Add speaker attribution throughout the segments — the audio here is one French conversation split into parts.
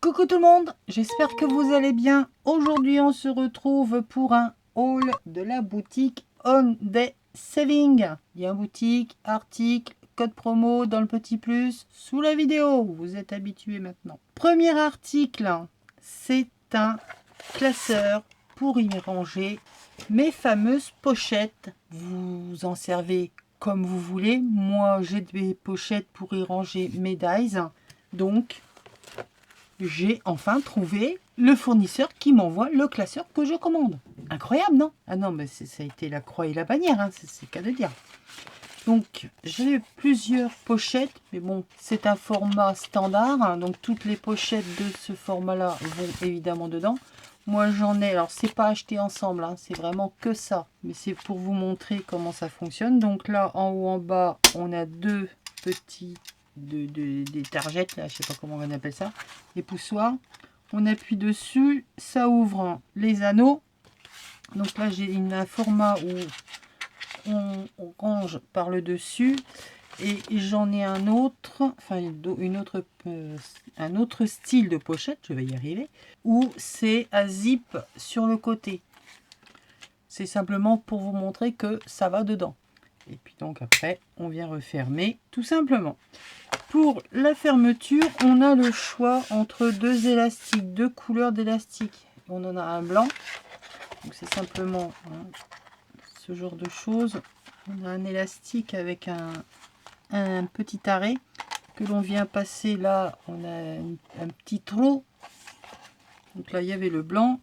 Speaker 1: Coucou tout le monde, j'espère que vous allez bien. Aujourd'hui on se retrouve pour un haul de la boutique On Day Saving. Il y a une boutique, article, code promo dans le petit plus sous la vidéo. Vous êtes habitués maintenant. Premier article, c'est un classeur pour y ranger mes fameuses pochettes. Vous en servez comme vous voulez. Moi j'ai des pochettes pour y ranger mes dies. Donc j'ai enfin trouvé le fournisseur qui m'envoie le classeur que je commande. Incroyable, non? Ah non, mais ça a été la croix et la bannière, hein, c'est qu'à le dire. Donc, j'ai plusieurs pochettes, mais bon, c'est un format standard, hein, donc toutes les pochettes de ce format-là vont évidemment dedans. Moi, j'en ai, alors c'est pas acheté ensemble, hein, c'est vraiment que ça, mais c'est pour vous montrer comment ça fonctionne. Donc là, en haut, en bas, on a deux petits des targettes, là, je sais pas comment on appelle ça, les poussoirs. On appuie dessus, ça ouvre les anneaux. Donc là, j'ai un format où on range par le dessus. Et j'en ai un autre, enfin un autre style de pochette, je vais y arriver, où c'est à zip sur le côté. C'est simplement pour vous montrer que ça va dedans. Et puis donc après, on vient refermer tout simplement. Pour la fermeture, on a le choix entre deux élastiques, deux couleurs d'élastique. On en a un blanc, donc c'est simplement ce genre de choses. On a un élastique avec un petit arrêt que l'on vient passer là. On a un petit trou. Donc là, il y avait le blanc.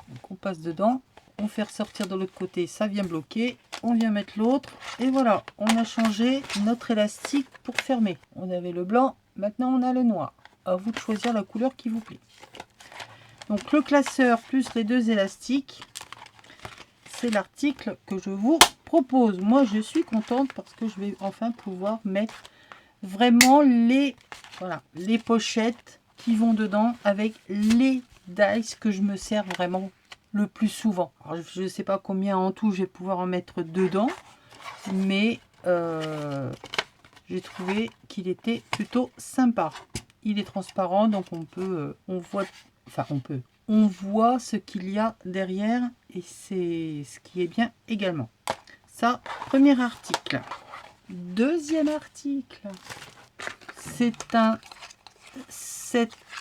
Speaker 1: Donc on passe dedans. On fait ressortir de l'autre côté, ça vient bloquer. On vient mettre l'autre. Et voilà, on a changé notre élastique pour fermer. On avait le blanc, maintenant on a le noir. À vous de choisir la couleur qui vous plaît. Donc le classeur plus les deux élastiques, c'est l'article que je vous propose. Moi je suis contente parce que je vais enfin pouvoir mettre vraiment les pochettes qui vont dedans avec les dies que je me sers vraiment le plus souvent. Alors, je ne sais pas combien en tout je vais pouvoir en mettre dedans, mais j'ai trouvé qu'il était plutôt sympa. Il est transparent, donc on voit ce qu'il y a derrière, et c'est ce qui est bien également. Ça, premier article. Deuxième article, c'est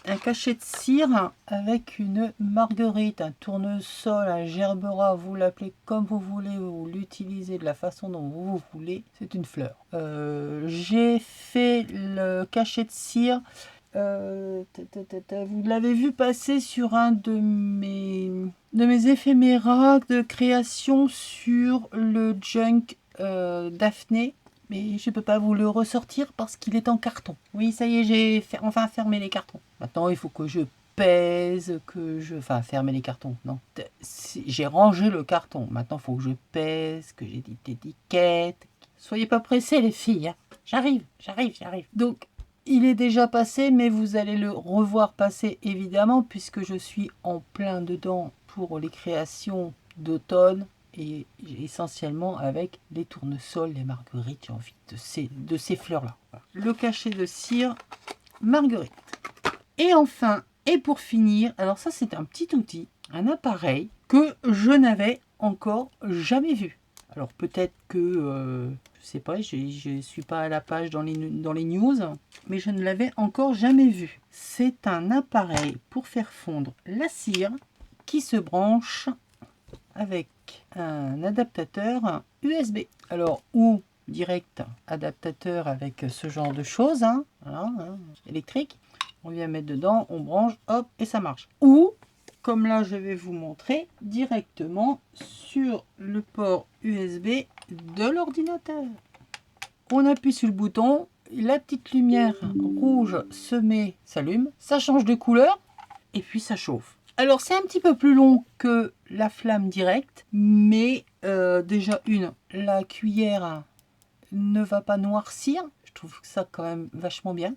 Speaker 1: un cachet de cire avec une marguerite, un tournesol, un gerbera, vous l'appelez comme vous voulez, vous l'utilisez de la façon dont vous voulez, c'est une fleur. J'ai fait le cachet de cire, vous l'avez vu passer sur un de mes éphéméras de création sur le junk Daphné. Mais je ne peux pas vous le ressortir parce qu'il est en carton. Oui, ça y est, j'ai enfin fermé les cartons. Maintenant, il faut que je pèse, fermer les cartons, non. J'ai rangé le carton. Maintenant, il faut que je pèse, que j'ai des étiquettes. Soyez pas pressés, les filles. Hein. J'arrive. Donc, il est déjà passé, mais vous allez le revoir passer, évidemment, puisque je suis en plein dedans pour les créations d'automne. Et essentiellement avec les tournesols, les marguerites, j'ai envie de ces fleurs-là. Voilà. Le cachet de cire, marguerite. Et enfin, et pour finir, alors ça c'est un petit outil, un appareil que je n'avais encore jamais vu. Alors peut-être que, je sais pas, je ne suis pas à la page dans les news, mais je ne l'avais encore jamais vu. C'est un appareil pour faire fondre la cire qui se branche avec un adaptateur USB. Alors, ou direct adaptateur avec ce genre de choses, électrique. On vient mettre dedans, on branche, hop, et ça marche. Ou, comme là je vais vous montrer, directement sur le port USB de l'ordinateur. On appuie sur le bouton, la petite lumière rouge se met, s'allume, ça change de couleur, et puis ça chauffe. Alors c'est un petit peu plus long que la flamme directe, mais déjà la cuillère ne va pas noircir, je trouve ça quand même vachement bien.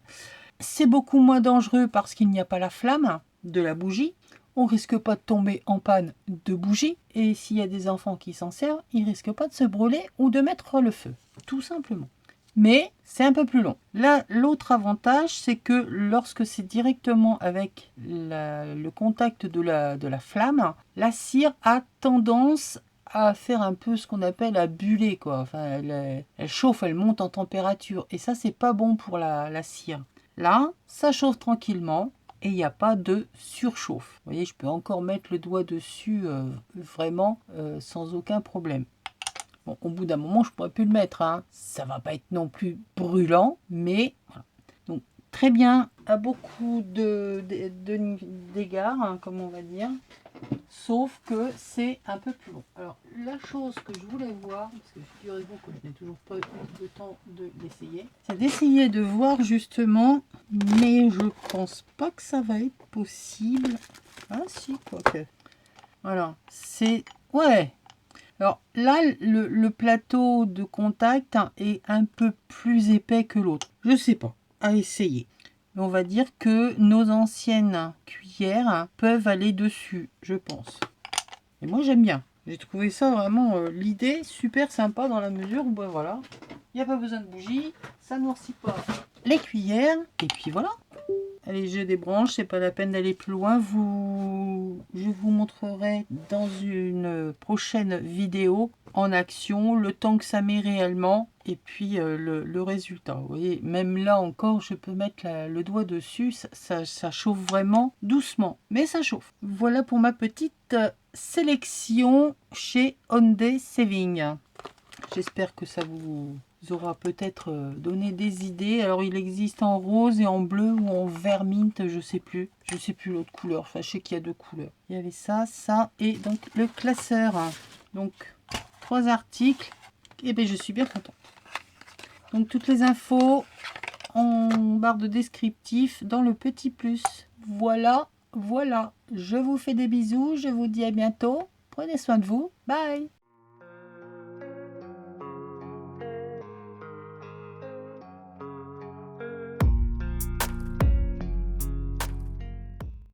Speaker 1: C'est beaucoup moins dangereux parce qu'il n'y a pas la flamme de la bougie, on risque pas de tomber en panne de bougie, et s'il y a des enfants qui s'en servent, ils risquent pas de se brûler ou de mettre le feu, tout simplement. mais c'est un peu plus long. Là, l'autre avantage, c'est que lorsque c'est directement avec le contact de la flamme, la cire a tendance à faire un peu ce qu'on appelle à buller, quoi. Enfin, elle chauffe, elle monte en température, et ça, c'est pas bon pour la cire. Là, ça chauffe tranquillement et il n'y a pas de surchauffe. Vous voyez, je peux encore mettre le doigt dessus vraiment sans aucun problème. Bon, au bout d'un moment, je pourrais plus le mettre, hein. Ça va pas être non plus brûlant, mais voilà. Donc, très bien à beaucoup d'égards, hein, comme on va dire. Sauf que c'est un peu plus long. Alors, la chose que je voulais voir, parce que figurez-vous que je n'ai toujours pas eu le temps de l'essayer, c'est d'essayer de voir justement, mais je pense pas que ça va être possible. Ah si, quoique. Voilà, c'est... Ouais. Alors là, le plateau de contact est un peu plus épais que l'autre. Je sais pas, à essayer. On va dire que nos anciennes cuillères peuvent aller dessus, je pense. Et moi, j'aime bien. J'ai trouvé ça vraiment, l'idée super sympa dans la mesure où, ben voilà, il n'y a pas besoin de bougie, ça noircit pas les cuillères. Et puis voilà. Allez, je débranche, c'est pas la peine d'aller plus loin. Je vous montrerai dans une prochaine vidéo en action le temps que ça met réellement et puis le résultat. Vous voyez, même là encore, je peux mettre le doigt dessus, ça chauffe vraiment doucement, mais ça chauffe. Voilà pour ma petite sélection chez Hyundai Saving. J'espère que ça vous aura peut-être donné des idées. Alors il existe en rose et en bleu ou en vert mint, je sais plus l'autre couleur. Enfin, je sais qu'il y a 2 couleurs. Il y avait ça et donc le classeur. Donc 3 articles. Et bien je suis bien contente. Donc toutes les infos en barre de descriptif dans le petit plus. Voilà. Je vous fais des bisous. Je vous dis à bientôt. Prenez soin de vous. Bye.